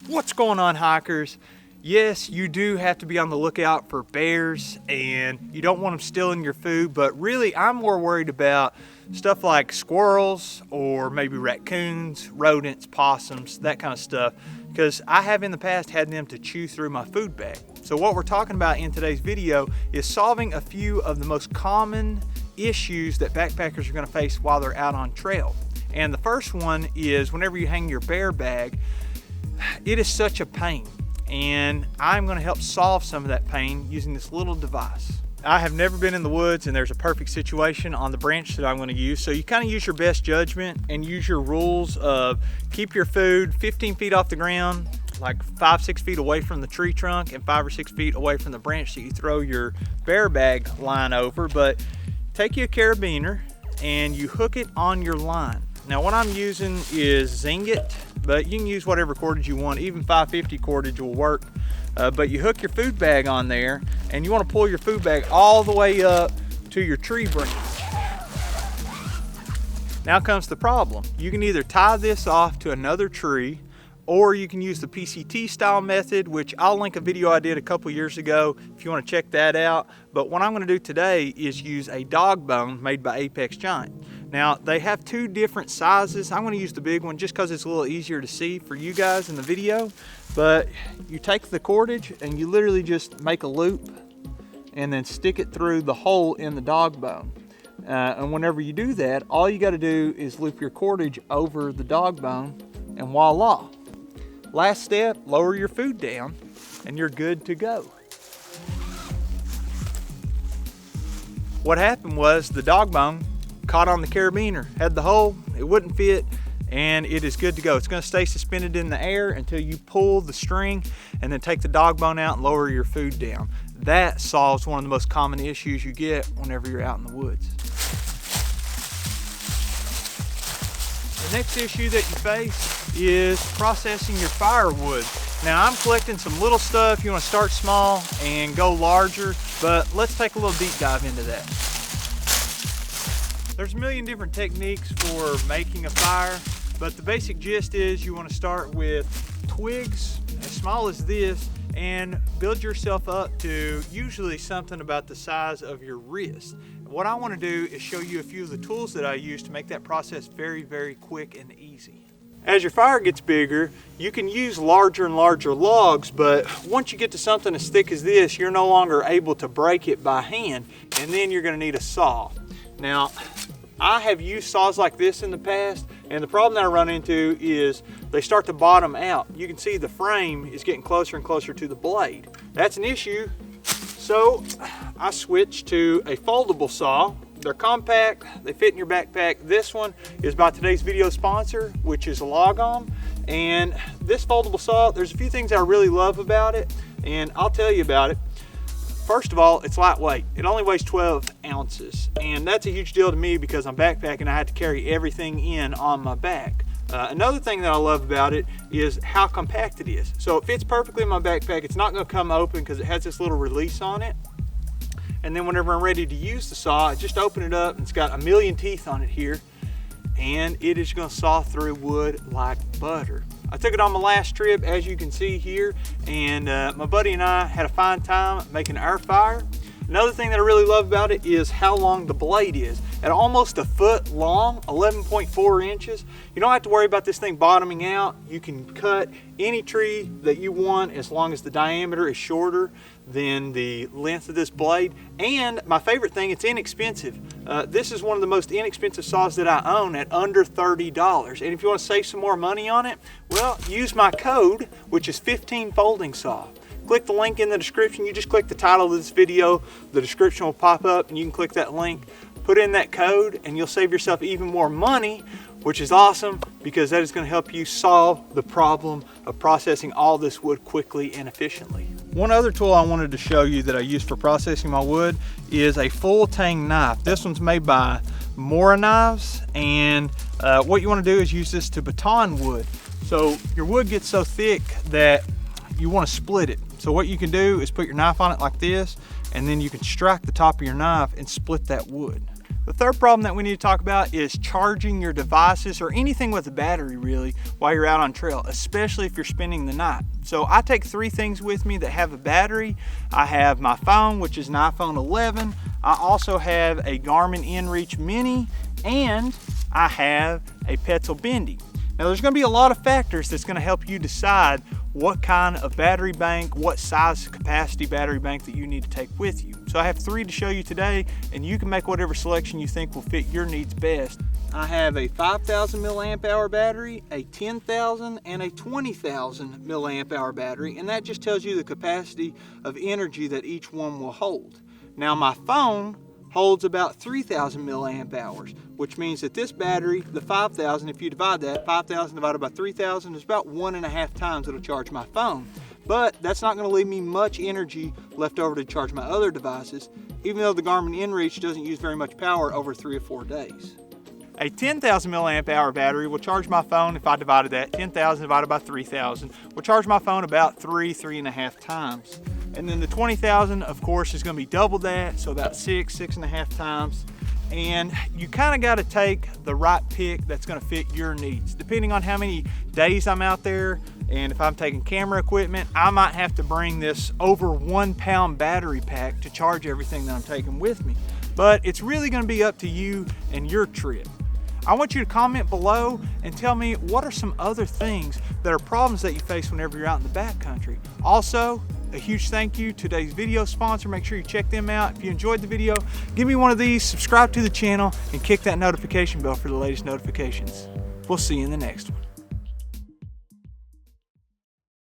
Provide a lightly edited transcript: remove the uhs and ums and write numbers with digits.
What's going on, hikers? Yes, you do have to be on the lookout for bears and you don't want them stealing your food, but really I'm more worried about stuff like squirrels or maybe raccoons, rodents, possums, that kind of stuff, because I have in the past had them to chew through my food bag. So what we're talking about in today's video is solving a few of the most common issues that backpackers are going to face while they're out on trail. And the first one is whenever you hang your bear bag, it is such a pain, and I'm going to help solve some of that pain using this little device. I have never been in the woods and there's a perfect situation on the branch that I'm going to use, so you kind of use your best judgment and use your rules of keep your food 15 feet off the ground, like 5-6 feet away from the tree trunk and 5 or 6 feet away from the branch that you throw your bear bag line over. But take you a carabiner and you hook it on your line. Now what I'm using is Zingit, but you can use whatever cordage you want. Even 550 cordage will work. But you hook your food bag on there and you want to pull your food bag all the way up to your tree branch. Now comes the problem. You can either tie this off to another tree, or you can use the PCT style method, which I'll link a video I did a couple years ago if you want to check that out. But what I'm going to do today is use a dog bone made by Apex Giant. Now they have two different sizes. I'm going to use the big one just because it's a little easier to see for you guys in the video. But you take the cordage and you literally just make a loop and then stick it through the hole in the dog bone. And whenever you do that, all you got to do is loop your cordage over the dog bone and voila. Last step, lower your food down and you're good to go. What happened was the dog bone caught on the carabiner, had the hole, it wouldn't fit, and it is good to go. It's going to stay suspended in the air until you pull the string and then take the dog bone out and lower your food down. That solves one of the most common issues you get whenever you're out in the woods. The next issue that you face is processing your firewood. Now I'm collecting some little stuff. You want to start small and go larger, but let's take a little deep dive into that. There's a million different techniques for making a fire, but the basic gist is you want to start with twigs as small as this and build yourself up to usually something about the size of your wrist. What I want to do is show you a few of the tools that I use to make that process very, very quick and easy. As your fire gets bigger, you can use larger and larger logs, but once you get to something as thick as this, you're no longer able to break it by hand, and then you're going to need a saw. Now, I have used saws like this in the past, and the problem that I run into is they start to bottom out. You can see the frame is getting closer and closer to the blade. That's an issue, so I switched to a foldable saw. They're compact, they fit in your backpack. This one is by today's video sponsor, which is Logom. And this foldable saw, there's a few things I really love about it, and I'll tell you about it. First of all, it's lightweight. It only weighs 12 ounces, and that's a huge deal to me because I'm backpacking. I had to carry everything in on my back. Another thing that I love about it is how compact it is. So it fits perfectly in my backpack. It's not going to come open because it has this little release on it. And then whenever I'm ready to use the saw, I just open it up and it's got a million teeth on it here, and it is going to saw through wood like butter. I took it on my last trip, as you can see here, and my buddy and I had a fine time making our fire. Another thing that I really love about it is how long the blade is. At almost a foot long, 11.4 inches, you don't have to worry about this thing bottoming out. You can cut any tree that you want as long as the diameter is shorter than the length of this blade. And my favorite thing, it's inexpensive. This is one of the most inexpensive saws that I own at under $30. And if you want to save some more money on it, well, use my code, which is 15 Folding Saw. Click the link in the description. You just click the title of this video, the description will pop up and you can click that link, put in that code, and you'll save yourself even more money, which is awesome because that is going to help you solve the problem of processing all this wood quickly and efficiently. One other tool I wanted to show you that I use for processing my wood is a full tang knife. This one's made by Mora Knives, and what you want to do is use this to baton wood. So your wood gets so thick that you want to split it. So what you can do is put your knife on it like this, and then you can strike the top of your knife and split that wood. The third problem that we need to talk about is charging your devices or anything with a battery really while you're out on trail, especially if you're spending the night. So I take 3 things with me that have a battery. I have my phone, which is an iPhone 11. I also have a Garmin InReach Mini, and I have a Petzl Bendy. Now there's going to be a lot of factors that's going to help you decide what kind of battery bank, what size capacity battery bank that you need to take with you. So I have 3 to show you today, and you can make whatever selection you think will fit your needs best. I have a 5,000 milliamp hour battery, a 10,000 and a 20,000 milliamp hour battery, and that just tells you the capacity of energy that each one will hold. Now my phone holds about 3,000 milliamp hours, which means that this battery, the 5,000, if you divide that, 5,000 divided by 3,000 is about 1.5 times it'll charge my phone. But that's not going to leave me much energy left over to charge my other devices, even though the Garmin InReach doesn't use very much power over 3 or 4 days. A 10,000 milliamp hour battery will charge my phone, if I divided that, 10,000 divided by 3,000, will charge my phone about 3.5 times. And then the 20,000, of course, is going to be double that, so about 6.5 times. And you kind of got to take the right pick that's going to fit your needs. Depending on how many days I'm out there, and if I'm taking camera equipment, I might have to bring this over 1 pound battery pack to charge everything that I'm taking with me. But it's really going to be up to you and your trip. I want you to comment below and tell me what are some other things that are problems that you face whenever you're out in the backcountry. Also, a huge thank you to today's video sponsor. Make sure you check them out. If you enjoyed the video, give me one of these, subscribe to the channel, and kick that notification bell for the latest notifications. We'll see you in the next one.